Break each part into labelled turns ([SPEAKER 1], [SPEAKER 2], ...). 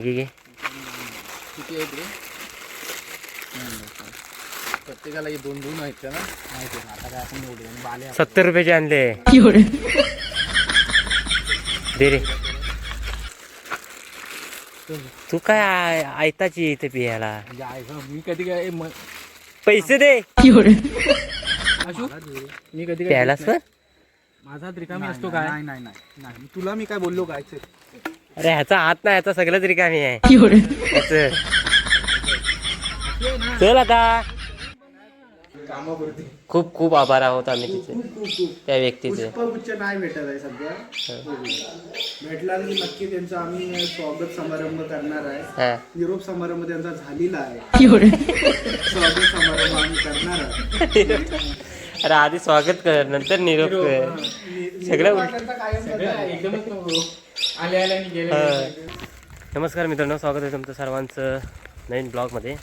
[SPEAKER 1] घे
[SPEAKER 2] किती आहेत रे? प्रत्येकाला हे दोन दोन आहेत का ना? माहिती आहे ना. आता काय आपण एवढे आणि बाले
[SPEAKER 1] 70 रुपयाचे आणले दे रे. तू काय आयताची इथे पियाला
[SPEAKER 2] मी कधी काय
[SPEAKER 1] पैसे दे
[SPEAKER 2] आशू मी कधी काय
[SPEAKER 1] प्यायलास पण.
[SPEAKER 2] माझा हात रिकामी असतो काय? नाही नाही नाही नाही तुला मी काय बोललो काय?
[SPEAKER 1] अरे ह्याचा हात नाही, ह्याचा सगळंच रिकामी आहे ह्याचं. चल आता. खूप खूप आभार आहोत आम्ही तिचे त्या व्यक्तीचे.
[SPEAKER 2] पुष्पगुच्छ नाही भेटत आहे सध्या. भेटला की नक्की त्यांचा आम्ही स्वागत समारंभ करणार आहे. निरोप समारंभ त्यांचा झालेला आहे. स्वागत समारंभ आम्ही करणार आहे.
[SPEAKER 1] अरे आधी स्वागत कर नंतर निरोप कर. सगळं नमस्कार मित्रांनो, स्वागत आहे तुमचं सर्वांचं नवीन ब्लॉगमध्ये.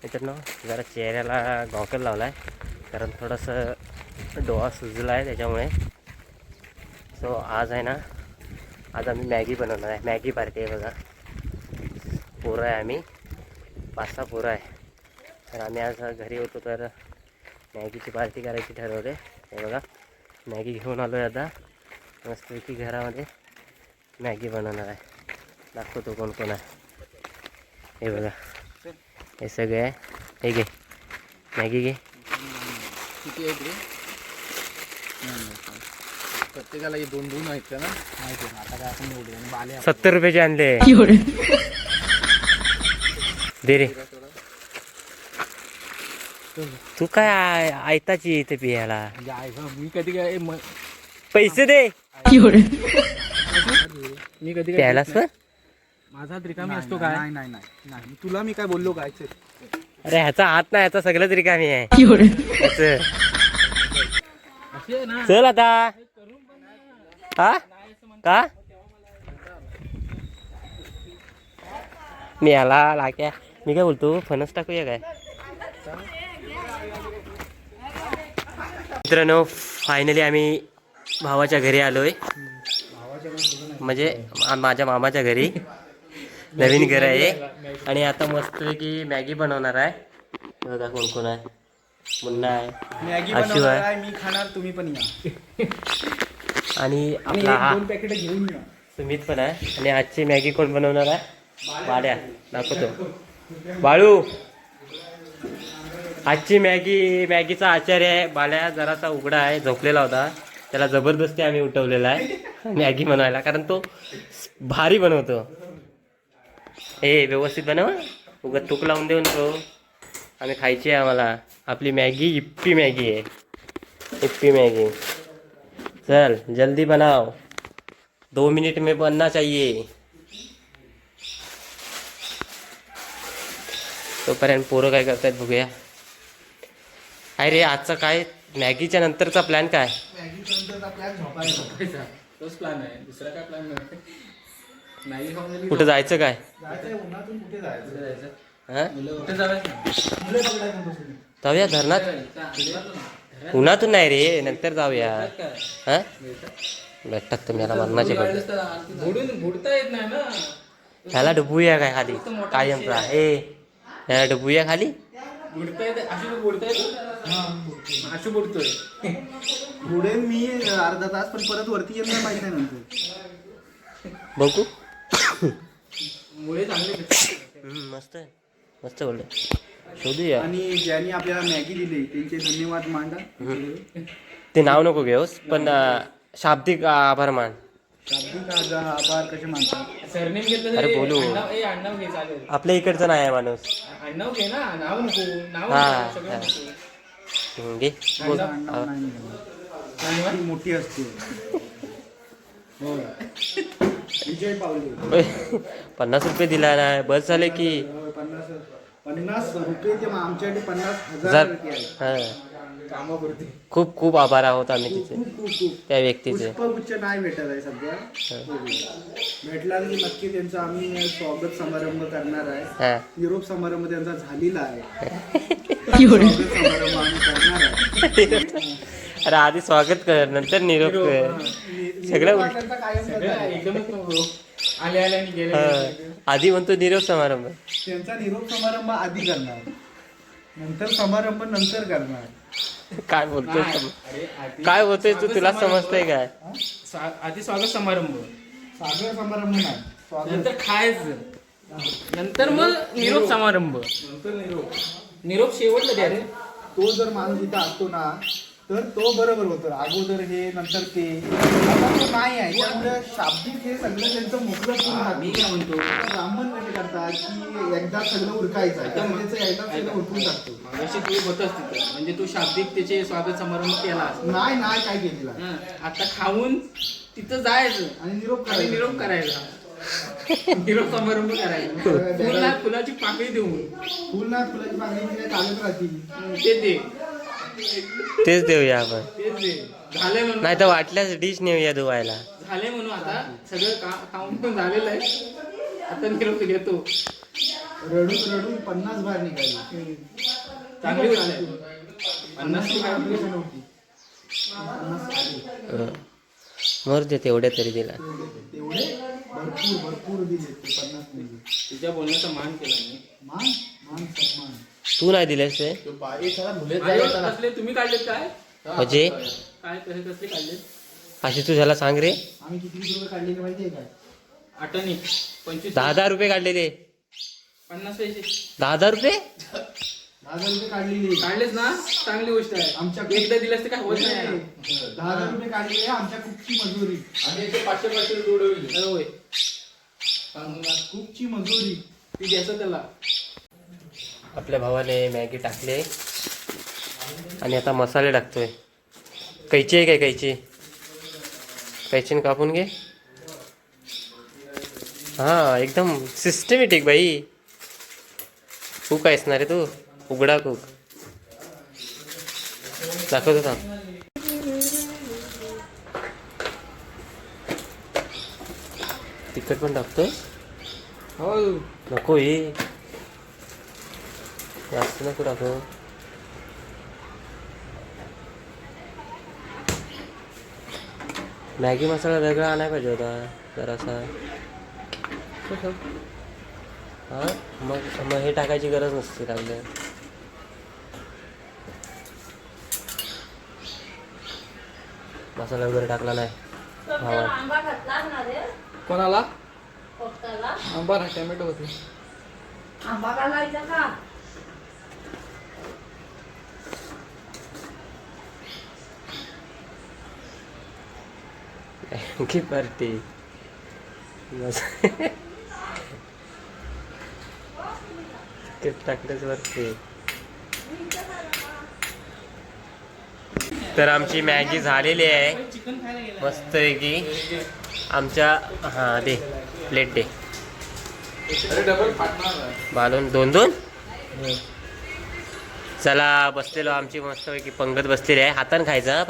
[SPEAKER 1] मित्रांनो जरा चेहऱ्याला गॉगल लावला आहे कारण थोडंसं डोळा सुजला आहे त्याच्यामुळे. सो आज आहे ना, आज आम्ही मॅगी बनवणार आहे. मॅगी पार्टी आहे बघा. पोरं आहे आम्ही 5-6 पोरं आहे. तर आम्ही आज घरी होतो तर मॅगीची पार्टी करायची ठरवले. हे बघा मॅगी घेऊन आलो आहे. आता मस्तपैकी घरामध्ये मॅगी बनवणार आहे. दाखवतो कोण कोण आहे. हे बघा हे सगळे आहे. हे घे मॅगी घे.
[SPEAKER 2] किती आहेत रे? प्रत्येकाला हे दोन दोन आहेत का ना? माहिती आहे ना. आता काय आपण एवढे आणि बाले
[SPEAKER 1] 70 रुपयाचे आणले दे रे. तू काय आयताची इथे पियाला
[SPEAKER 2] मी कधी काय
[SPEAKER 1] पैसे दे
[SPEAKER 2] मी कधी काय
[SPEAKER 1] प्यायलास पण.
[SPEAKER 2] माझा हात रिकामी असतो काय? नाही नाही नाही तुला मी काय बोललो काय?
[SPEAKER 1] अरे ह्याचा हात नाही, ह्याचा सगळंच रिकामी आहे ह्याचं. चल आता. हा का मी याला लाक्या मी काय बोलतो, फणस टाकूया काय? मित्रांनो फायनली आम्ही भावाच्या घरी आलोय. म्हणजे माझ्या मामाच्या घरी नवीन घर आहे. आणि आता मस्तपैकी मॅगी बनवणार आहे. बघा कोण कोण आहे. मुन्ना आहे, आशू आहे,
[SPEAKER 2] मी खाणार, तुम्ही पण या.
[SPEAKER 1] आणि आपला हा
[SPEAKER 2] पॅकेट घेऊन या.
[SPEAKER 1] सुमित पण आहे. आणि आजची मॅगी कोण बनवणार आहे? बाळ्या दाखवतो. बाळू आजची मॅगीचा आचार्य आहे बाळ्या. जरासा उघडा आहे, झोपलेला होता. त्याला जबरदस्ती आम्ही उठवलेला आहे मॅगी बनवायला कारण तो भारी बनवतो. हे व्यवस्थित बनव, उगत तूक लावून देऊन तो. आम्ही खायची आहे आम्हाला. आपली मॅगी इप्पी मॅगी आहे, इप्पी मॅगी. चल जल्दी बनाव, 2 मिनट में बनना चाहिए. तोपर्यंत पोरं काय करतायत बघूया. अरे आजचा काय मॅगीच्या नंतरचा प्लॅन काय?
[SPEAKER 2] तोच प्लॅन आहे, दुसरा काय प्लॅन नाही.
[SPEAKER 1] कुठं जायचं काय?
[SPEAKER 2] कुठे जायचं?
[SPEAKER 1] हां
[SPEAKER 2] कुठे जायचं?
[SPEAKER 1] जाऊया धरणात. उन्हातून नाही रे, नंतर जाऊया. हां भेटतात तुम्ही याला मरणाचे पडले.
[SPEAKER 2] बुडता येत नाही ना.
[SPEAKER 1] ह्याला डुबूया काय खाली कायमचा? ह्याला डुबूया खाली.
[SPEAKER 2] बुडता येते अशी बुडता येते. अशी बुडतोय बुडेन मी अर्धा तास, पण परत वरती येत नाही माहित नाही नंतर.
[SPEAKER 1] बघू.
[SPEAKER 2] मुळे चांगले
[SPEAKER 1] मस्त मस्त बोललं. शोधूया.
[SPEAKER 2] आणि ज्यांनी आपल्याला मॅगी दिली त्यांचे धन्यवाद मांडा.
[SPEAKER 1] ते नाव नको घेऊस, पण शाब्दिक आभार मान.
[SPEAKER 2] शाब्दिक आभार कसे मानतात? सरनेम घेतलं.
[SPEAKER 1] अरे बोलू,
[SPEAKER 2] आडनाव घे चालेल.
[SPEAKER 1] आपल्या इकडचं नाही आहे माणूस.
[SPEAKER 2] आडनाव घे ना, नाव नको. नाव
[SPEAKER 1] घे बोल.
[SPEAKER 2] मोठी असते. विजय पावले
[SPEAKER 1] 50 रुपये दिला नाही, बस झाले की.
[SPEAKER 2] 50 रुपये ते आमच्यासाठी 50,000.
[SPEAKER 1] खूप खूप आभार आहोत आम्ही तिचे त्या व्यक्तीचे.
[SPEAKER 2] पुष्पगुच्छ नाही भेटत आहे सध्या. भेटला की नक्की त्यांचा आम्ही स्वागत समारंभ करणार आहे. निरोप समारंभ त्यांचा झालेला आहे. स्वागत समारंभ आम्ही करणार आहे.
[SPEAKER 1] अरे आधी स्वागत कर नंतर निरोप कर. सगळं
[SPEAKER 2] एकदमच आले आणि गेले.
[SPEAKER 1] आधी म्हणतो निरोप समारंभ.
[SPEAKER 2] त्यांचा निरोप समारंभ आधी करणार, नंतर समारंभ नंतर करणार.
[SPEAKER 1] काय बोलतोय काय बोलतोय तू, तुला समजतंय काय?
[SPEAKER 3] आधी स्वागत समारंभ,
[SPEAKER 2] सागर समारंभ नाही,
[SPEAKER 3] नंतर खायचं, नंतर मग निरोप समारंभ. निरोप शेवटला द्या रे.
[SPEAKER 2] तो जर माणूस इथं असतो ना तर तो बरोबर होतो. अगोदर हे नंतर ते, आता तो नाही आहे. त्यामुळे शाब्दिक हे सगळं त्यांचं मोकळं करून
[SPEAKER 3] मी काय म्हणतो,
[SPEAKER 2] ब्राह्मण कसे करतात की एकदा सगळं उरकायचं आहे, त्यामुळे त्याचं एकदा सगळं उरकून टाकतो.
[SPEAKER 3] अशी तू होतच तिथं, म्हणजे तू शाब्दिक त्याचे स्वागत समारंभ केला.
[SPEAKER 2] नाही नाही काय केलेला
[SPEAKER 3] आता खाऊन तिथं जायचं
[SPEAKER 2] आणि निरोप
[SPEAKER 3] आणि
[SPEAKER 2] करायचा.
[SPEAKER 3] निरोप करायचा. निरोप समारंभ करायचा. फुलाची पाकळी देऊन
[SPEAKER 2] फुल ना फुलाची पाकळी काय चालत राहतील.
[SPEAKER 3] ते दे,
[SPEAKER 1] तेच देऊया आपण.
[SPEAKER 3] तेच दे. झालंय म्हणून,
[SPEAKER 1] नाही तर वाटल्यास डिश नेऊया धुवायला.
[SPEAKER 3] झालंय म्हणून आता सगळं खाऊन पण झालेलं आहे. आता निरोप घेतो.
[SPEAKER 2] रडून रडून 50 बाहेर निघाली.
[SPEAKER 3] चांगली गोष्ट आहे. 50
[SPEAKER 2] 50
[SPEAKER 3] काय
[SPEAKER 2] application होती. 50 आली.
[SPEAKER 1] मरू दे, तेवढ्या तरी दिला.
[SPEAKER 2] तेवढे भरपूर भरपूर दिले ते 50 म्हणजे.
[SPEAKER 3] तुझ्या बोलण्याचा मान केला मी.
[SPEAKER 2] मान मान सन्मान.
[SPEAKER 1] तू नाही दिलेस ते
[SPEAKER 3] कसले तुम्ही काढलेत काय?
[SPEAKER 1] म्हणजे
[SPEAKER 3] काय कसे कसले काढलेत?
[SPEAKER 1] अशी तू झाला सांग रे.
[SPEAKER 2] आम्ही किती रुपये काढलेले माहितीये काय?
[SPEAKER 3] आठवणी 25
[SPEAKER 1] 10,000 रुपये काढलेले.
[SPEAKER 3] 50 पैसे
[SPEAKER 1] 10,000 रुपये
[SPEAKER 2] 10,000 रुपये काढलेले.
[SPEAKER 3] काढलेच ना, चांगली गोष्ट आहे.
[SPEAKER 2] आमच्या
[SPEAKER 3] एकदा दिलंस तर काय होत नाही.
[SPEAKER 2] 10,000 रुपये काढलेले आमच्या कुकची मजुरी.
[SPEAKER 3] आणि 500 जोडवली. होय,
[SPEAKER 2] कुकची मजुरी.
[SPEAKER 3] ती द्यायचं त्याला.
[SPEAKER 1] आपल्या भावाने मॅगी टाकले आणि आता मसाले टाकतोय. कैची आहे काय? कैचीने कापून घे. हा, एकदम सिस्टमॅटिक बाई. कुक आहेस ना रे तू, उघडा कुक. दाखवत होता. तिखट पण टाकतोय.
[SPEAKER 3] हो,
[SPEAKER 1] नको हे जास्त नको टाकू. मॅगी मसाला वेगळा आणायला पाहिजे होता जरासा. हा, मग हे टाकायची गरज नसते लागलं. मसाला वगैरे टाकला नाही भावा.
[SPEAKER 4] आंबा घातलास ना रे
[SPEAKER 3] कोणाला?
[SPEAKER 4] पोपटाला?
[SPEAKER 3] आंबा ना, टोमॅटो होते.
[SPEAKER 4] आंबा घालायचा का?
[SPEAKER 1] की पार्टी टाकल्याच वरती. तर आमची मॅगी झालेली आहे मस्त की. आमच्या हां दे प्लेट दे. बालून 2-2. चला बसलेलो आमची मस्तपैकी पंगत बसलेली आहे. हातानं खायचं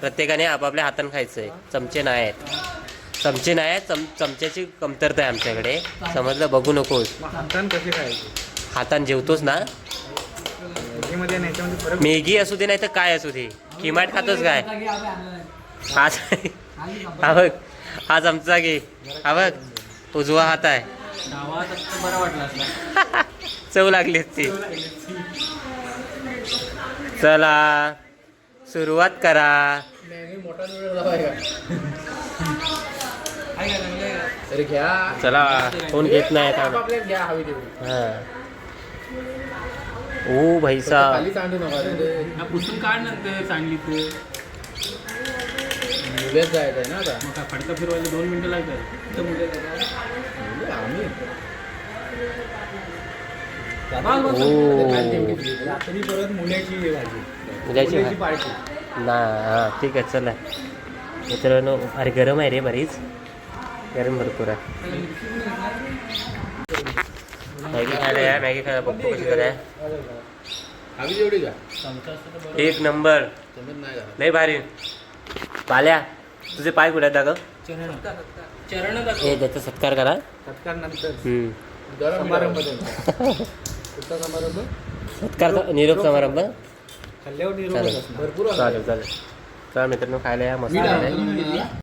[SPEAKER 1] प्रत्येकाने आपापल्या हातानं खायचं आहे. चमचे नाही आहेत. चमच्याची कमतरता आहे आमच्याकडे, समजलं. बघू नकोस.
[SPEAKER 3] हातान कसे खायचे?
[SPEAKER 1] हातानं जेवतोस ना.
[SPEAKER 3] मॅगीमध्ये आणि याच्यामध्ये फरक.
[SPEAKER 1] मॅगी असू दे नाही तर काय असू दे, किमाट खातोस काय? आज हा बघ, हा चमचा घे. हा बघ, उजवा हात आहे.
[SPEAKER 3] गावात असतं बरं वाटलं असलं.
[SPEAKER 1] चव लागली ती. चला सुरुवात करा.
[SPEAKER 3] तरी घ्या.
[SPEAKER 1] चला, कोण घेत नाही आता.
[SPEAKER 3] आपल्याला घ्या हवी तेवढी.
[SPEAKER 1] हा. ओ भाईसा,
[SPEAKER 3] खाली सांडू नका. पुसून काढ नंतर सांडली तू. मुलेच जायचं आहे ना आता. मग फडका फिरवायला 2 मिनिटं लागतात. आम्ही रात्री परत मुल्याची भाजी,
[SPEAKER 1] मुलाची
[SPEAKER 3] मुल्याची पार्टी.
[SPEAKER 1] ना. हां ठीक आहे चला मित्रांनो. अरे गरम आहे रे, बरीच गरम भरपूर आहे. मॅगी खायला या. मॅगी खायला पप्पा कशी कराय.
[SPEAKER 3] हवी जेवढी का?
[SPEAKER 1] 1 नंबर, लय भारी. पाल्या तुझे पाय कुठे आहेत दाखव.
[SPEAKER 3] चरण
[SPEAKER 1] हे त्याचा सत्कार करा.
[SPEAKER 3] सत्कार नंतर
[SPEAKER 1] हम्म.
[SPEAKER 3] समारंभ कुठला समारंभ?
[SPEAKER 1] सत्कार निरोप समारंभ.
[SPEAKER 3] खाल्ल्यावर
[SPEAKER 1] चालेल
[SPEAKER 3] भरपूर
[SPEAKER 1] चालेल. चला मित्रांनो खायला या. मस्त